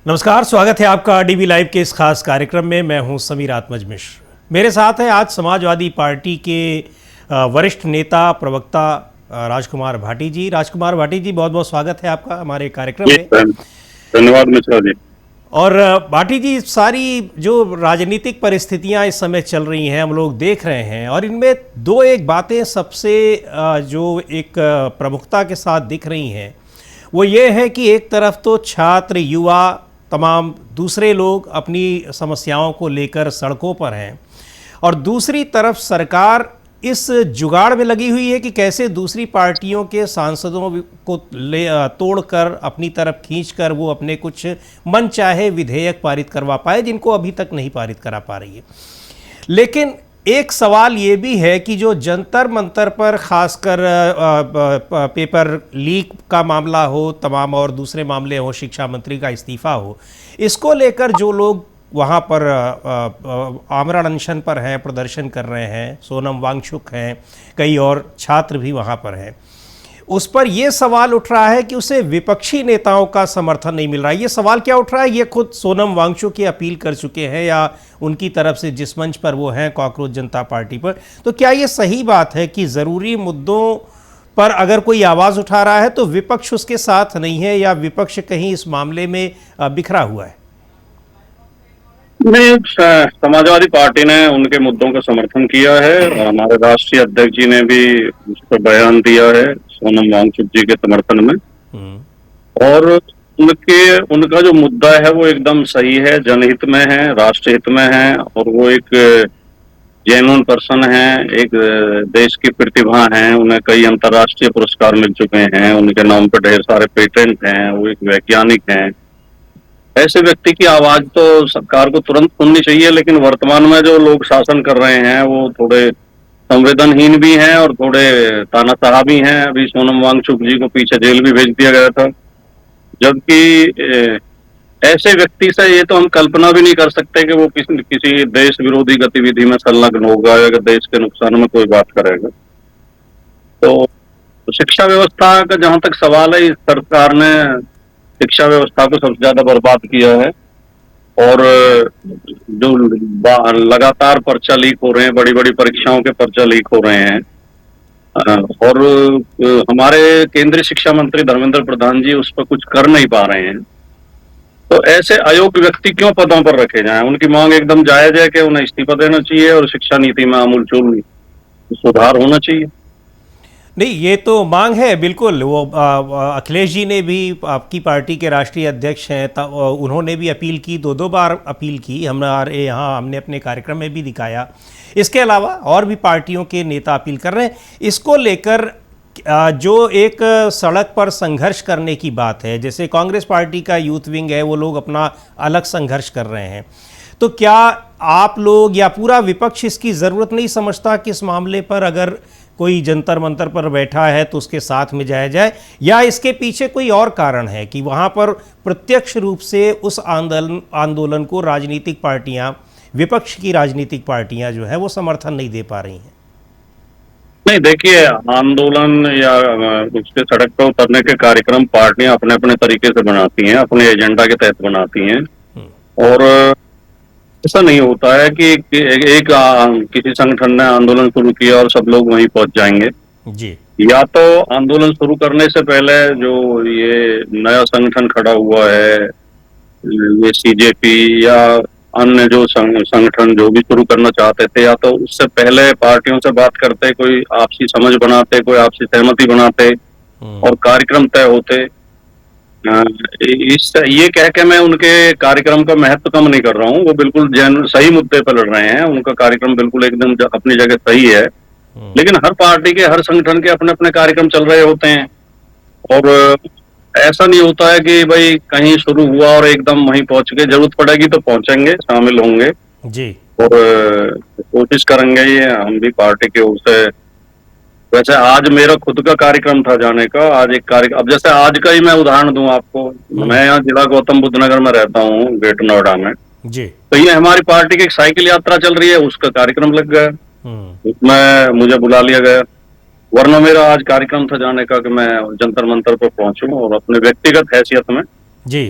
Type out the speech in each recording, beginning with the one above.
नमस्कार, स्वागत है आपका डीवी लाइव के इस खास कार्यक्रम में। मैं हूं समीर आत्मज मिश्र। मेरे साथ हैं आज समाजवादी पार्टी के वरिष्ठ नेता प्रवक्ता राजकुमार भाटी जी। राजकुमार भाटी जी, बहुत बहुत स्वागत है आपका हमारे कार्यक्रम में। धन्यवाद मिश्रा जी। और भाटी जी, सारी जो राजनीतिक परिस्थितियां इस समय चल रही हैं हम लोग देख रहे हैं, और इनमें दो एक बातें सबसे जो एक प्रमुखता के साथ दिख रही हैं वो ये है कि एक तरफ तो छात्र, युवा, तमाम दूसरे लोग अपनी समस्याओं को लेकर सड़कों पर हैं, और दूसरी तरफ सरकार इस जुगाड़ में लगी हुई है कि कैसे दूसरी पार्टियों के सांसदों को तोड़कर अपनी तरफ खींचकर वो अपने कुछ मनचाहे विधेयक पारित करवा पाए, जिनको अभी तक नहीं पारित करा पा रही है। लेकिन एक सवाल ये भी है कि जो जंतर मंतर पर खासकर पेपर लीक का मामला हो, तमाम और दूसरे मामले हो, शिक्षा मंत्री का इस्तीफा हो, इसको लेकर जो लोग वहाँ पर आमरण अनशन पर हैं, प्रदर्शन कर रहे हैं, सोनम वांगचुक हैं, कई और छात्र भी वहाँ पर हैं, उस पर यह सवाल उठ रहा है कि उसे विपक्षी नेताओं का समर्थन नहीं मिल रहा है। ये सवाल क्या उठ रहा है, ये खुद सोनम वांगचुक की अपील कर चुके हैं, या उनकी तरफ से जिस मंच पर वो हैं कॉकरोच जनता पार्टी पर। तो क्या ये सही बात है कि ज़रूरी मुद्दों पर अगर कोई आवाज़ उठा रहा है तो विपक्ष उसके साथ नहीं है, या विपक्ष कहीं इस मामले में बिखरा हुआ है? नहीं, समाजवादी पार्टी ने उनके मुद्दों का समर्थन किया है। हमारे राष्ट्रीय अध्यक्ष जी ने भी उस पर बयान दिया है सोनम वांगचुक जी के समर्थन में। और उनका जो मुद्दा है वो एकदम सही है, जनहित में है, राष्ट्रहित में है, और वो एक जेन्युइन पर्सन है, एक देश की प्रतिभा है। उन्हें कई अंतर्राष्ट्रीय पुरस्कार मिल चुके हैं, उनके नाम पर ढेर सारे पेटेंट हैं, वो एक वैज्ञानिक हैं। ऐसे व्यक्ति की आवाज तो सरकार को तुरंत सुननी चाहिए, लेकिन वर्तमान में जो लोग शासन कर रहे हैं वो थोड़े संवेदनहीन भी हैं और थोड़े तानाशाह भी हैं। अभी सोनम वांगचुक जी को पीछे जेल भी भेज दिया गया था, जबकि ऐसे व्यक्ति से ये तो हम कल्पना भी नहीं कर सकते कि वो किसी देश विरोधी गतिविधि में संलग्न होगा या देश के नुकसान में कोई बात करेगा। तो शिक्षा व्यवस्था का जहां तक सवाल है, इस सरकार ने शिक्षा व्यवस्था को सबसे ज्यादा बर्बाद किया है। और जो लगातार पर्चा लीक हो रहे हैं, बड़ी बड़ी परीक्षाओं के पर्चा लीक हो रहे हैं, और हमारे केंद्रीय शिक्षा मंत्री धर्मेंद्र प्रधान जी उस पर कुछ कर नहीं पा रहे हैं। तो ऐसे अयोग्य व्यक्ति क्यों पदों पर रखे जाएं? उनकी मांग एकदम जायज है कि उन्हें इस्तीफा देना चाहिए और शिक्षा नीति में आमूलचूल सुधार होना चाहिए। नहीं, ये तो मांग है बिल्कुल। वो अखिलेश जी ने भी, आपकी पार्टी के राष्ट्रीय अध्यक्ष हैं, उन्होंने भी अपील की, दो बार अपील की। हमारे यहाँ हमने अपने कार्यक्रम में भी दिखाया। इसके अलावा और भी पार्टियों के नेता अपील कर रहे हैं। इसको लेकर जो एक सड़क पर संघर्ष करने की बात है, जैसे कांग्रेस पार्टी का यूथ विंग है, वो लोग अपना अलग संघर्ष कर रहे हैं, तो क्या आप लोग या पूरा विपक्ष इसकी ज़रूरत नहीं समझता कि इस मामले पर अगर कोई जंतर मंतर पर बैठा है तो उसके साथ में जाया जाए, या इसके पीछे कोई और कारण है कि वहाँ पर प्रत्यक्ष रूप से उस आंदोलन को राजनीतिक पार्टियाँ, विपक्ष की राजनीतिक पार्टियाँ जो है वो समर्थन नहीं दे पा रही हैं? नहीं, देखिए, आंदोलन या उसके सड़क पर उतरने के कार्यक्रम पार्टियां अपने अपने तरीके से बनाती हैं, अपने एजेंडा के तहत बनाती हैं। और ऐसा नहीं होता है कि एक किसी संगठन ने आंदोलन शुरू किया और सब लोग वहीं पहुंच जाएंगे जी। या तो आंदोलन शुरू करने से पहले जो ये नया संगठन खड़ा हुआ है, ये सीजेपी या अन्य जो संगठन जो भी शुरू करना चाहते थे, या तो उससे पहले पार्टियों से बात करते, कोई आपसी समझ बनाते, कोई आपसी सहमति बनाते और कार्यक्रम तय होते। ये कह के मैं उनके कार्यक्रम का महत्व कम नहीं कर रहा हूँ। वो बिल्कुल सही मुद्दे पर लड़ रहे हैं, उनका कार्यक्रम बिल्कुल एकदम अपनी जगह सही है। लेकिन हर पार्टी के, हर संगठन के अपने अपने कार्यक्रम चल रहे होते हैं, और ऐसा नहीं होता है कि भाई कहीं शुरू हुआ और एकदम वहीं पहुंच गए। जरूरत पड़ेगी तो पहुंचेंगे, शामिल होंगे जी, और कोशिश करेंगे। ये हम भी पार्टी के ओर से, वैसे आज मेरा खुद का कार्यक्रम था जाने का। आज एक कार्यक्रम, अब जैसे आज का ही मैं उदाहरण दूं आपको, मैं यहाँ जिला गौतम बुद्ध नगर में रहता हूँ, ग्रेटर नोएडा में जी। तो ये हमारी पार्टी की एक साइकिल यात्रा चल रही है, उसका कार्यक्रम लग गया, उसमें मुझे बुला लिया गया। वरना मेरा आज कार्यक्रम था जाने का कि मैं जंतर मंतर पर पहुंचूं और अपने व्यक्तिगत हैसियत में जी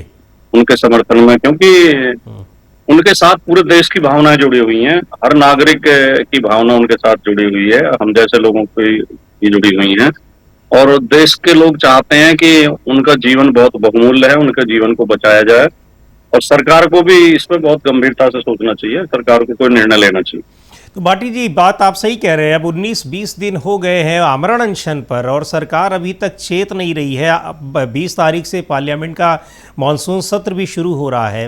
उनके समर्थन में, क्योंकि उनके साथ पूरे देश की भावनाएं जुड़ी हुई हैं, हर नागरिक की भावना उनके साथ जुड़ी हुई है, हम जैसे लोगों की जुड़ी हुई हैं। और देश के लोग चाहते हैं कि उनका जीवन बहुत बहुमूल्य है, उनके जीवन को बचाया जाए, और सरकार को भी इस पे बहुत गंभीरता से सोचना चाहिए, सरकार को कोई निर्णय लेना चाहिए। तो भाटी जी, बात आप सही कह रहे हैं। अब 19-20 दिन हो गए हैं आमरण अनशन पर और सरकार अभी तक चेत नहीं रही है। अब 20 तारीख से पार्लियामेंट का मानसून सत्र भी शुरू हो रहा है।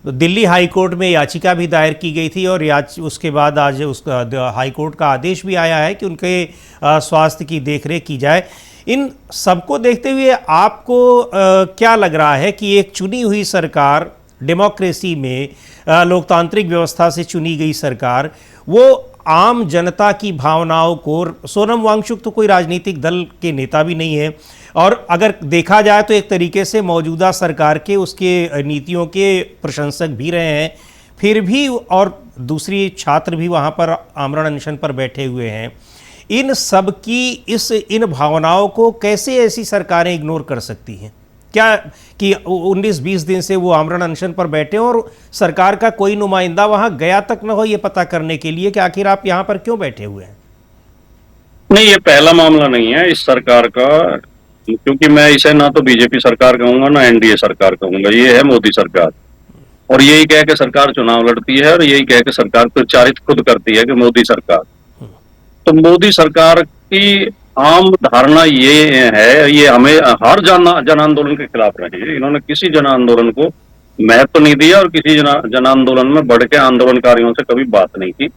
तो दिल्ली हाई कोर्ट में याचिका भी दायर की गई थी और उसके बाद आज उसका हाई कोर्ट का आदेश भी आया है कि उनके स्वास्थ्य की देखरेख की जाए। इन सबको देखते हुए आपको क्या लग रहा है कि एक चुनी हुई सरकार, डेमोक्रेसी में लोकतांत्रिक व्यवस्था से चुनी गई सरकार, वो आम जनता की भावनाओं को, सोनम वांगचुक तो कोई राजनीतिक दल के नेता भी नहीं है और अगर देखा जाए तो एक तरीके से मौजूदा सरकार के उसके नीतियों के प्रशंसक भी रहे हैं, फिर भी, और दूसरी छात्र भी वहाँ पर आमरण अनशन पर बैठे हुए हैं। इन सब की इन भावनाओं को कैसे ऐसी सरकारें इग्नोर कर सकती हैं? क्या कि 19-20 दिन से वो आमरण अनशन पर बैठे और सरकार का कोई नुमाइंदा वहां गया तक न हो ये पता करने के लिए कि आखिर आप यहां पर क्यों बैठे हुए हैं? नहीं, ये पहला मामला नहीं है इस सरकार का, क्योंकि मैं इसे ना तो बीजेपी सरकार कहूंगा ना एनडीए सरकार कहूंगा, ये है मोदी सरकार। और यही कह के सरकार चुनाव लड़ती है और यही कह के सरकार प्रचारित खुद करती है कि मोदी सरकार। तो मोदी सरकार की आम धारणा ये है, ये हमें हर जन आंदोलन के खिलाफ रहे हैं। इन्होंने किसी जन आंदोलन को महत्व नहीं दिया और किसी जन आंदोलन में बढ़ के आंदोलनकारियों से कभी बात नहीं की।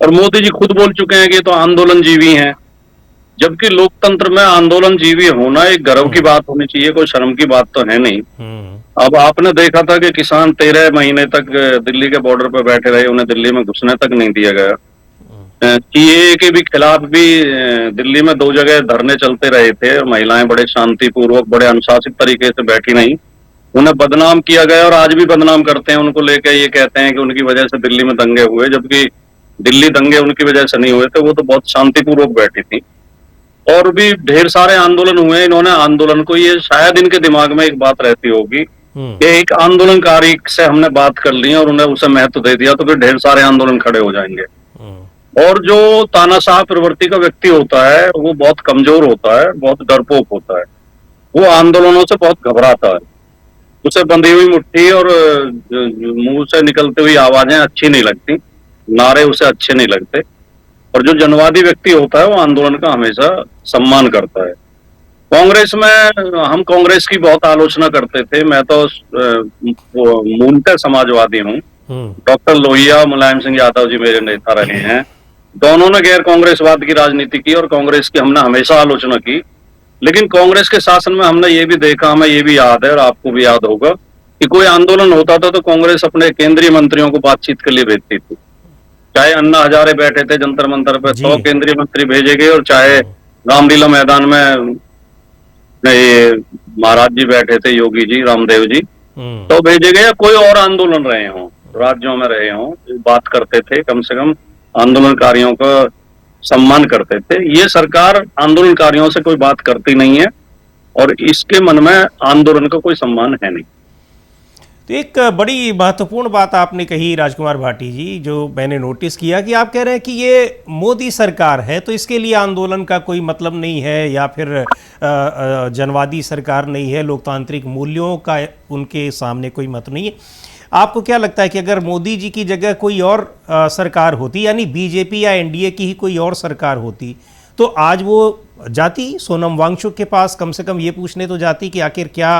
और मोदी जी खुद बोल चुके हैं कि तो आंदोलन जीवी हैं, जबकि लोकतंत्र में आंदोलन जीवी होना एक गर्व की बात होनी चाहिए, कोई शर्म की बात तो है नहीं। अब आपने देखा था कि किसान 13 महीने तक दिल्ली के बॉर्डर पर बैठे रहे, उन्हें दिल्ली में घुसने तक नहीं दिया गया। सीएए के भी खिलाफ भी दिल्ली में 2 जगह धरने चलते रहे थे और महिलाएं बड़े शांतिपूर्वक, बड़े अनुशासित तरीके से बैठी नहीं, उन्हें बदनाम किया गया और आज भी बदनाम करते हैं उनको लेके। ये कहते हैं कि उनकी वजह से दिल्ली में दंगे हुए, जबकि दिल्ली दंगे उनकी वजह से नहीं हुए थे, वो तो बहुत शांतिपूर्वक बैठी थी। और भी ढेर सारे आंदोलन हुए। इन्होंने आंदोलन को, ये शायद इनके दिमाग में एक बात रहती होगी कि एक आंदोलनकारी से हमने बात कर ली और उन्हें उसे महत्व दे दिया तो फिर ढेर सारे आंदोलन खड़े हो जाएंगे। और जो तानाशाह प्रवृत्ति का व्यक्ति होता है वो बहुत कमजोर होता है, बहुत डरपोक होता है, वो आंदोलनों से बहुत घबराता है। उसे बंधी हुई मुट्ठी और मुंह से निकलती हुई आवाजें अच्छी नहीं लगती, नारे उसे अच्छे नहीं लगते। और जो जनवादी व्यक्ति होता है वो आंदोलन का हमेशा सम्मान करता है। कांग्रेस में हम कांग्रेस की बहुत आलोचना करते थे, मैं तो मूलतः समाजवादी हूँ। डॉक्टर लोहिया, मुलायम सिंह यादव जी मेरे नेता रहे हैं, दोनों ने गैर कांग्रेसवाद की राजनीति की और कांग्रेस की हमने हमेशा आलोचना की। लेकिन कांग्रेस के शासन में हमने ये भी देखा, हमें ये भी याद है और आपको भी याद होगा कि कोई आंदोलन होता था तो कांग्रेस अपने केंद्रीय मंत्रियों को बातचीत के लिए भेजती थी। चाहे अन्ना हजारे बैठे थे जंतर मंतर पे, 100 केंद्रीय मंत्री भेजे गए, और चाहे रामलीला मैदान में ये महाराज जी बैठे थे, योगी जी, रामदेव जी, तो भेजे गए। कोई और आंदोलन रहे हों, राज्यों में रहे हों, बात करते थे, कम से कम आंदोलनकारियों का सम्मान करते थे। ये सरकार आंदोलनकारियों से कोई बात करती नहीं है और इसके मन में आंदोलन का कोई सम्मान है नहीं। तो एक बड़ी महत्वपूर्ण बात आपने कही राजकुमार भाटी जी, जो मैंने नोटिस किया कि आप कह रहे हैं कि ये मोदी सरकार है तो इसके लिए आंदोलन का कोई मतलब नहीं है, या फिर जनवादी सरकार नहीं है, लोकतांत्रिक मूल्यों का उनके सामने कोई मत नहीं है। आपको क्या लगता है कि अगर मोदी जी की जगह कोई और सरकार होती, यानी बीजेपी या एनडीए की ही कोई और सरकार होती, तो आज वो जाती सोनम वांगचुक के पास, कम से कम ये पूछने तो जाती कि आखिर क्या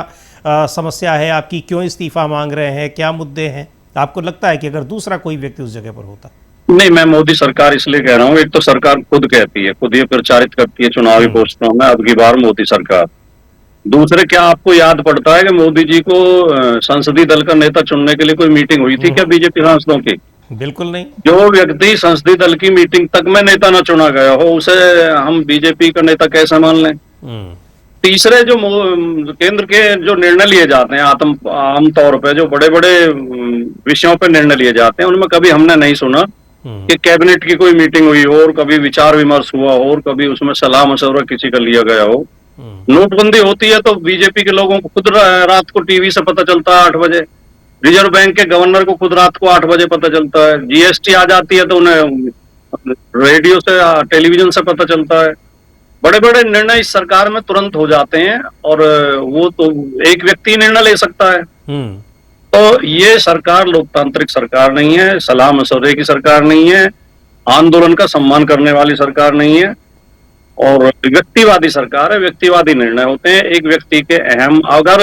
समस्या है आपकी, क्यों इस्तीफा मांग रहे हैं, क्या मुद्दे हैं? आपको लगता है कि अगर दूसरा कोई व्यक्ति उस जगह पर होता? नहीं, मैं मोदी सरकार इसलिए कह रहा हूँ, एक तो सरकार खुद कहती है, खुद ये प्रचारित करती है चुनावी पोस्टरों में, अब की बार मोदी सरकार। दूसरे, क्या आपको याद पड़ता है कि मोदी जी को संसदीय दल का नेता चुनने के लिए कोई मीटिंग हुई थी क्या बीजेपी सांसदों की? बिल्कुल नहीं। जो व्यक्ति संसदीय दल की मीटिंग तक में नेता न चुना गया हो, उसे हम बीजेपी का नेता कैसे मान लें? तीसरे, जो केंद्र के जो निर्णय लिए जाते हैं आमतौर पर, जो बड़े बड़े विषयों पर निर्णय लिए जाते हैं, उनमें कभी हमने नहीं सुना कि कैबिनेट की कोई मीटिंग हुई हो और कभी विचार विमर्श हुआ हो और कभी उसमें सलाह मशवरा किसी का लिया गया हो। नोटबंदी होती है तो बीजेपी के लोगों को खुद रात को टीवी से पता चलता है 8 बजे। रिजर्व बैंक के गवर्नर को खुद रात को 8 बजे पता चलता है। जीएसटी आ जाती है तो उन्हें रेडियो से टेलीविजन से पता चलता है। बड़े बड़े निर्णय इस सरकार में तुरंत हो जाते हैं और वो तो एक व्यक्ति निर्णय ले सकता है। तो ये सरकार लोकतांत्रिक सरकार नहीं है, सलाह मशवरे की सरकार नहीं है, आंदोलन का सम्मान करने वाली सरकार नहीं है और व्यक्तिवादी सरकार है। व्यक्तिवादी निर्णय होते हैं एक व्यक्ति के अहम। अगर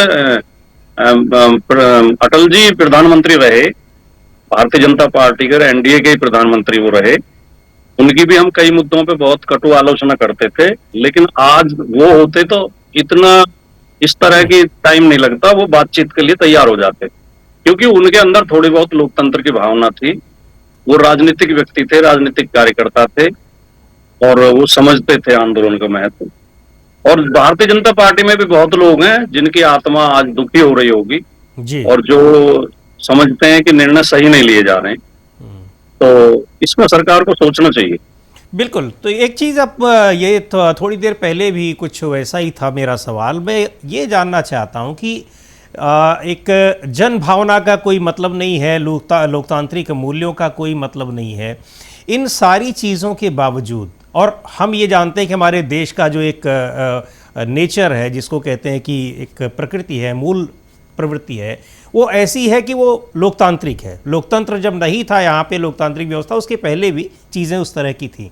अटल जी प्रधानमंत्री रहे, भारतीय जनता पार्टी के एनडीए के प्रधानमंत्री वो रहे, उनकी भी हम कई मुद्दों पे बहुत कटु आलोचना करते थे, लेकिन आज वो होते तो इतना इस तरह की टाइम नहीं लगता, वो बातचीत के लिए तैयार हो जाते क्योंकि उनके अंदर थोड़ी बहुत लोकतंत्र की भावना थी। वो राजनीतिक व्यक्ति थे, राजनीतिक कार्यकर्ता थे और वो समझते थे आंदोलन का महत्व। और भारतीय जनता पार्टी में भी बहुत लोग हैं जिनकी आत्मा आज दुखी हो रही होगी जी। और जो समझते हैं कि निर्णय सही नहीं लिए जा रहे हैं, तो इसमें सरकार को सोचना चाहिए। बिल्कुल। तो एक चीज़ अब ये थोड़ी देर पहले भी कुछ वैसा ही था मेरा सवाल। मैं ये जानना चाहता हूँ कि एक जन भावना का कोई मतलब नहीं है, लोकतांत्रिक मूल्यों का कोई मतलब नहीं है, इन सारी चीज़ों के बावजूद, और हम ये जानते हैं कि हमारे देश का जो एक नेचर है, जिसको कहते हैं कि एक प्रकृति है, मूल प्रवृत्ति है, वो ऐसी है कि वो लोकतांत्रिक है। लोकतंत्र जब नहीं था यहाँ पे, लोकतांत्रिक व्यवस्था, उसके पहले भी चीज़ें उस तरह की थी।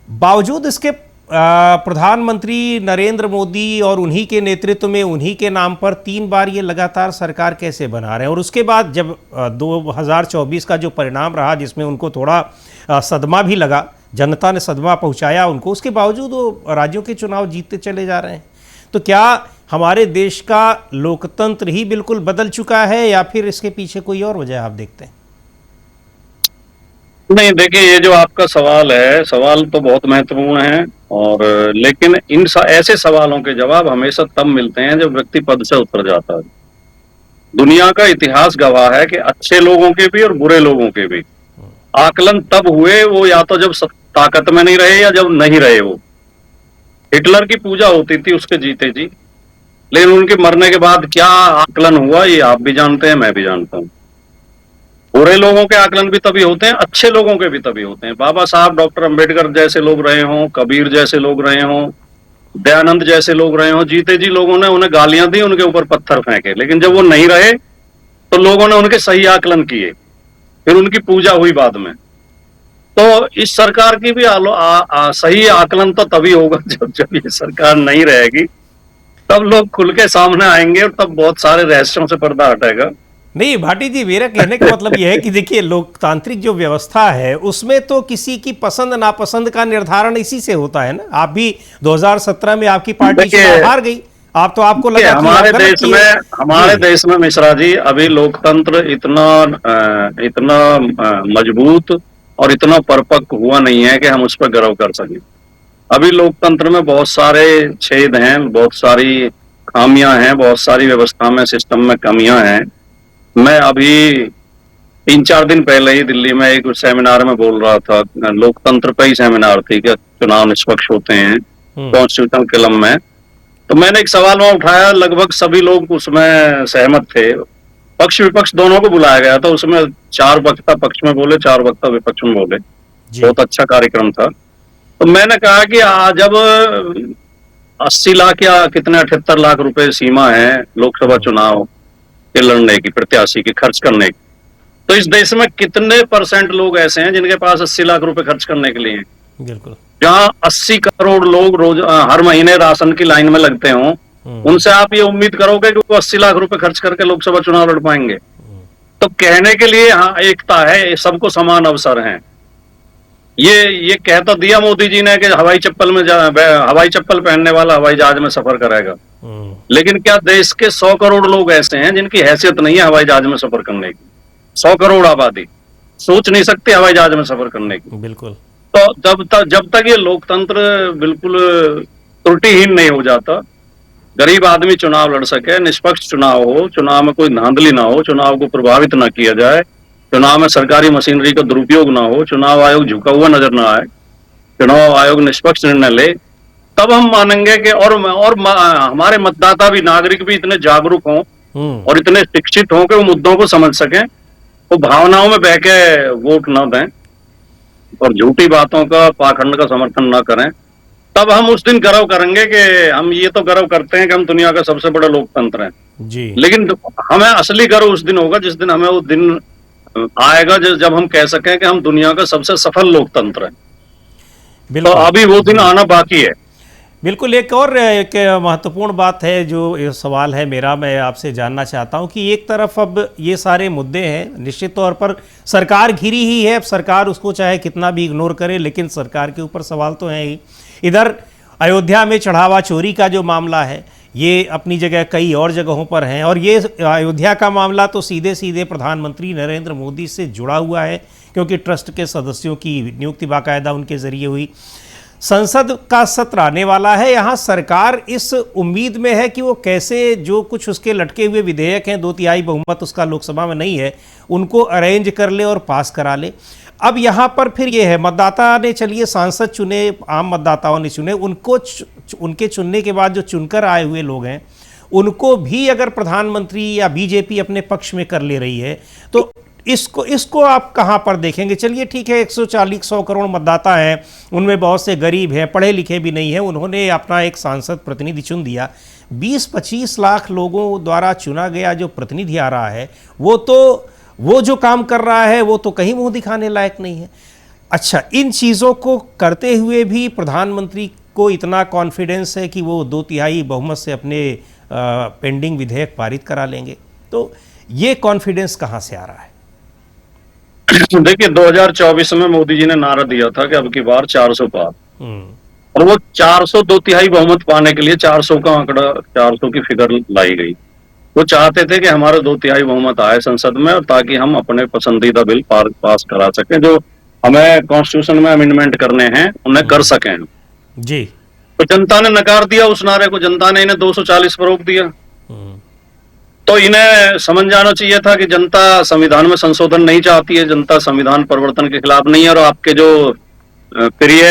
बावजूद इसके प्रधानमंत्री नरेंद्र मोदी और उन्हीं के नेतृत्व में, उन्हीं के नाम पर 3 बार ये लगातार सरकार कैसे बना रहे हैं। और उसके बाद जब 2024 का जो परिणाम रहा, जिसमें उनको थोड़ा सदमा भी लगा, जनता ने सदमा पहुंचाया उनको, उसके बावजूद वो राज्यों के चुनाव जीतते चले जा रहे हैं। तो क्या हमारे देश का लोकतंत्र ही बिल्कुल बदल चुका है या फिर इसके पीछे कोई और वजह आप देखते हैं? नहीं, देखिए, ये जो आपका सवाल है, सवाल तो बहुत महत्वपूर्ण है और लेकिन इन ऐसे सवालों के जवाब हमेशा तब मिलते हैं जब व्यक्ति पद से उतर जाता है। दुनिया का इतिहास गवाह है कि अच्छे लोगों के भी और बुरे लोगों के भी आकलन तब हुए, वो या तो जब ताकत में नहीं रहे या जब नहीं रहे। वो हिटलर की पूजा होती थी उसके जीते जी, लेकिन उनके मरने के बाद क्या आकलन हुआ ये आप भी जानते हैं, मैं भी जानता हूं। बुरे लोगों के आकलन भी तभी होते हैं, अच्छे लोगों के भी तभी होते हैं। बाबा साहब डॉक्टर अंबेडकर जैसे लोग रहे हों, कबीर जैसे लोग रहे हों, दयानंद जैसे लोग रहे हों, जीते जी लोगों ने उन्हें गालियां दी, उनके ऊपर पत्थर फेंके, लेकिन जब वो नहीं रहे तो लोगों ने उनके सही आकलन किए, फिर उनकी पूजा हुई बाद में। तो इस सरकार की भी सही आकलन तो तभी होगा जब ये सरकार नहीं रहेगी, तब लोग खुल के सामने आएंगे और तब बहुत सारे रहस्यों से पर्दा हटेगा। नहीं भाटी जी, मेरा कहने का मतलब यह है कि देखिए, लोकतांत्रिक जो व्यवस्था है उसमें तो किसी की पसंद नापसंद का निर्धारण इसी से होता है ना। आप भी 2017 में आपकी पार्टी चुनाव हार गई, आप तो आपको लगा हमारे देश में मिश्रा जी अभी लोकतंत्र इतना मजबूत और इतना परिपक्व हुआ नहीं है कि हम उस पर गर्व कर सकें। अभी लोकतंत्र में बहुत सारे छेद हैं, बहुत सारी खामियां हैं, बहुत सारी व्यवस्था में, सिस्टम में कमियां हैं। मैं अभी 3-4 दिन पहले ही दिल्ली में एक सेमिनार में बोल रहा था, लोकतंत्र पे ही सेमिनार थी कि चुनाव निष्पक्ष होते हैं कॉन्स्टिट्यूशनल क्लब में। तो मैंने एक सवाल वहां उठाया, लगभग सभी लोग उसमें सहमत थे। पक्ष विपक्ष दोनों को बुलाया गया था, उसमें 4 वक्ता पक्ष में बोले, 4 वक्ता विपक्ष में बोले। बहुत अच्छा कार्यक्रम था। तो मैंने कहा कि जब 80 लाख या कितने 78 लाख रुपए सीमा है लोकसभा चुनाव के लड़ने की, प्रत्याशी की खर्च करने की, तो इस देश में कितने % लोग ऐसे हैं जिनके पास 80 लाख रुपए खर्च करने के लिए हैं? बिल्कुल। जहां 80 करोड़ लोग रोज हर महीने राशन की लाइन में लगते हों, उनसे आप ये उम्मीद करोगे कि वो 80 लाख रुपए खर्च करके लोकसभा चुनाव लड़ पाएंगे? तो कहने के लिए हाँ एकता है, सबको समान अवसर हैं। ये कह तो दिया मोदी जी ने कि हवाई चप्पल पहनने वाला हवाई जहाज में सफर करेगा, लेकिन क्या देश के 100 करोड़ लोग ऐसे हैं जिनकी हैसियत नहीं है हवाई जहाज में सफर करने की? 100 करोड़ आबादी सोच नहीं सकती हवाई जहाज में सफर करने की। बिल्कुल। तो जब तक ये लोकतंत्र बिल्कुल त्रुटिहीन नहीं हो जाता, गरीब आदमी चुनाव लड़ सके, निष्पक्ष चुनाव हो, चुनाव में कोई धांधली ना हो, चुनाव को प्रभावित ना किया जाए, चुनाव में सरकारी मशीनरी का दुरुपयोग ना हो, चुनाव आयोग झुका हुआ नजर ना आए, चुनाव आयोग निष्पक्ष निर्णय ले, तब हम मानेंगे कि हमारे मतदाता भी, नागरिक भी इतने जागरूक हों और इतने शिक्षित हों कि वो मुद्दों को समझ सकें, वो भावनाओं में बह के वोट न दें और झूठी बातों का, पाखंड का समर्थन न करें। तब हम उस दिन गर्व करेंगे कि हम ये तो गर्व करते हैं कि हम दुनिया का सबसे बड़ा लोकतंत्र हैं जी। लेकिन हमें असली गर्व उस दिन होगा जिस दिन हमें वो दिन आएगा जब हम कह सकें कि हम दुनिया का सबसे सफल लोकतंत्र हैं। तो बिल्कुल। अभी वो दिन आना बाकी है। बिल्कुल। एक महत्वपूर्ण बात है, जो ये सवाल है मेरा, मैं आपसे जानना चाहता हूं कि एक तरफ अब ये सारे मुद्दे हैं, निश्चित तौर पर सरकार घिरी ही है, अब सरकार उसको चाहे कितना भी इग्नोर करे, लेकिन सरकार के ऊपर सवाल तो है ही। इधर अयोध्या में चढ़ावा चोरी का जो मामला है, ये अपनी जगह कई और जगहों पर हैं, और ये अयोध्या का मामला तो सीधे सीधे प्रधानमंत्री नरेंद्र मोदी से जुड़ा हुआ है, क्योंकि ट्रस्ट के सदस्यों की नियुक्ति बाकायदा उनके जरिए हुई। संसद का सत्र आने वाला है, यहाँ सरकार इस उम्मीद में है कि वो कैसे जो कुछ उसके लटके हुए विधेयक हैं, 2/3 बहुमत उसका लोकसभा में नहीं है, उनको अरेंज कर ले और पास करा ले। अब यहाँ पर फिर ये है, मतदाता ने, चलिए सांसद चुने, आम मतदाताओं ने चुने, उनके चुनने के बाद जो चुनकर आए हुए लोग हैं, उनको भी अगर प्रधानमंत्री या बीजेपी अपने पक्ष में कर ले रही है, तो इसको आप कहां पर देखेंगे? चलिए ठीक है, 100 करोड़ मतदाता हैं, उनमें बहुत से गरीब हैं, पढ़े लिखे भी नहीं हैं, उन्होंने अपना एक सांसद प्रतिनिधि चुन दिया। 20-25 लाख लोगों द्वारा चुना गया जो प्रतिनिधि आ रहा है, वो जो काम कर रहा है वो तो कहीं मुंह दिखाने लायक नहीं है। अच्छा, इन चीज़ों को करते हुए भी प्रधानमंत्री को इतना कॉन्फिडेंस है कि वो 2/3 बहुमत से अपने पेंडिंग विधेयक पारित करा लेंगे, तो ये कॉन्फिडेंस कहाँ से आ रहा है? देखिए, 2024 में मोदी जी ने नारा दिया था कि अब की बार 400 पार, और वो 400 2/3 बहुमत पाने के लिए 400 का आंकड़ा, 400 की फिगर लाई गई। वो चाहते थे कि हमारा 2/3 बहुमत आए संसद में, और ताकि हम अपने पसंदीदा बिल पास करा सकें, जो हमें कॉन्स्टिट्यूशन में अमेंडमेंट करने हैं उन्हें कर सकें जी। तो जनता ने नकार दिया उस नारे को, जनता ने इन्हें 240 पर रोक दिया। तो इन्हें समझ जाना चाहिए था कि जनता संविधान में संशोधन नहीं चाहती है, जनता संविधान परिवर्तन के खिलाफ नहीं है, और आपके जो प्रिय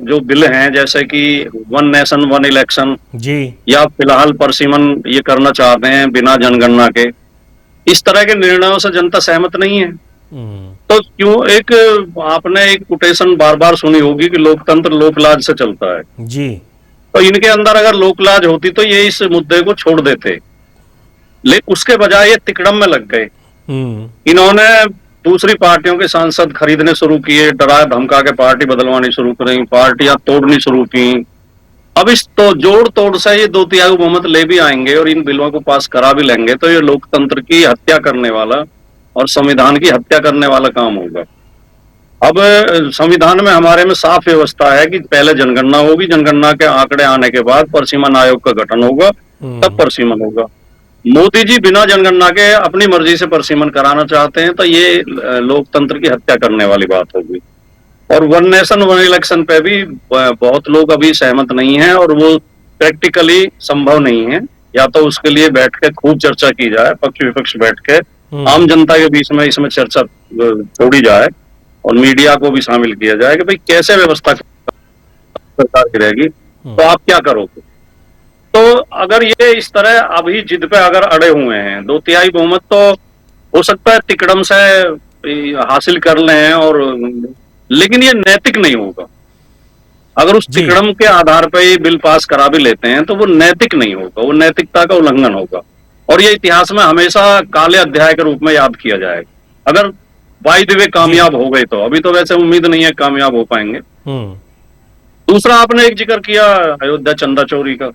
जो बिल हैं, जैसे कि 1 नेशन 1 इलेक्शन जी, या फिलहाल परसिमन ये करना चाहते हैं बिना जनगणना के, इस तरह के निर्णयों से जनता सहमत नहीं है। तो क्यों, आपने एक कोटेशन बार बार सुनी होगी कि लोकतंत्र लोकलाज से चलता है जी। तो इनके अंदर अगर लोकलाज होती तो ये इस मुद्दे को छोड़ देते, लेकिन उसके बजाय ये तिकड़म में लग गए। इन्होंने दूसरी पार्टियों के सांसद खरीदने शुरू किए, डरा धमका के पार्टी बदलवानी शुरू करी, पार्टियां तोड़नी शुरू की। अब इस तो जोड़ तोड़ से ये 2/3 बहुमत ले भी आएंगे और इन बिलों को पास करा भी लेंगे, तो ये लोकतंत्र की हत्या करने वाला और संविधान की हत्या करने वाला काम होगा। अब संविधान में हमारे में साफ व्यवस्था है कि पहले जनगणना होगी, जनगणना के आंकड़े आने के बाद परसीमन आयोग का गठन होगा, तब परसीमन होगा। मोदी जी बिना जनगणना के अपनी मर्जी से परसीमन कराना चाहते हैं, तो ये लोकतंत्र की हत्या करने वाली बात होगी। और 1 नेशन 1 इलेक्शन पे भी बहुत लोग अभी सहमत नहीं है, और वो प्रैक्टिकली संभव नहीं है। या तो उसके लिए बैठ के खूब चर्चा की जाए, पक्ष विपक्ष बैठ के आम जनता के बीच में इसमें चर्चा छोड़ी जाए, और मीडिया को भी शामिल किया जाए कि भाई कैसे व्यवस्था सरकार की रहेगी, तो आप क्या करोगे। तो अगर ये इस तरह अभी जिद पे अगर अड़े हुए हैं, 2/3 बहुमत तो हो सकता है तिकड़म से हासिल कर लें, और लेकिन ये नैतिक नहीं होगा। अगर उस तिकड़म के आधार पर ये बिल पास करा भी लेते हैं तो वो नैतिक नहीं होगा, वो नैतिकता का उल्लंघन होगा, और ये इतिहास में हमेशा काले अध्याय के रूप में याद किया जाएगा। अगर बाय द वे कामयाब हो गए तो, अभी तो वैसे उम्मीद नहीं है कामयाब हो पाएंगे। दूसरा, आपने एक जिक्र किया अयोध्या चंदा चोरी का।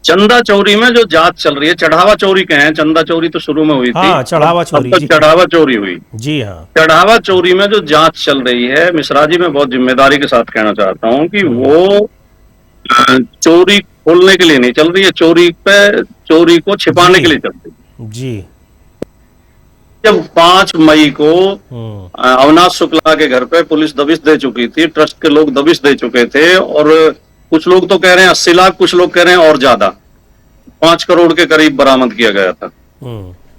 चंदा चोरी में जो जांच चल रही है, चढ़ावा चोरी के हैं, चंदा चोरी तो शुरू में हुई थी, चढ़ावा चोरी, अब तक चढ़ावा चोरी हुई। जी हाँ, चढ़ावा चोरी में जो जांच चल रही है, मिश्रा जी मैं बहुत जिम्मेदारी के साथ कहना चाहता हूं कि वो चोरी खोलने के लिए नहीं चल रही है, चोरी को छिपाने के लिए चल रही है। जी, जब 5 मई को अविनाश शुक्ला के घर पे पुलिस दबिश दे चुकी थी, ट्रस्ट के लोग दबिश दे चुके थे, और कुछ लोग तो कह रहे हैं 80 लाख, कुछ लोग कह रहे हैं और ज्यादा, 5 करोड़ के करीब बरामद किया गया था।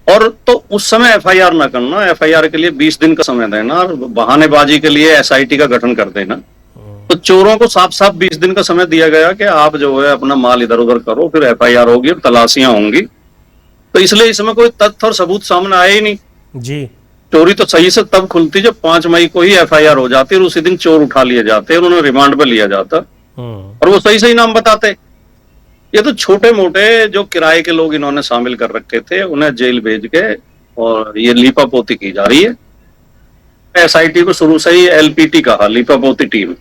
और तो उस समय एफआईआर ना करना, एफआईआर के लिए 20 दिन का समय देना, और बहानेबाजी के लिए एसआईटी का गठन कर देना, तो चोरों को साफ साफ 20 दिन का समय दिया गया कि आप जो है अपना माल इधर उधर करो, फिर एफआईआर होगी, तलाशियां होंगी। तो इसलिए इसमें कोई तथ्य और सबूत सामने आए ही नहीं। जी। चोरी तो सही से तब खुलती जब 5 मई को ही एफआईआर हो जाती और उसी दिन चोर उठा लिए जाते और उन्हें रिमांड पर लिया जाता और वो सही सही नाम बताते। ये तो छोटे मोटे जो किराए के लोग इन्होंने शामिल कर रखे थे, उन्हें जेल भेज के और ये लीपापोती की जा रही है। एसआईटी को शुरू से ही एलपीटी कहा, लीपापोती टीम।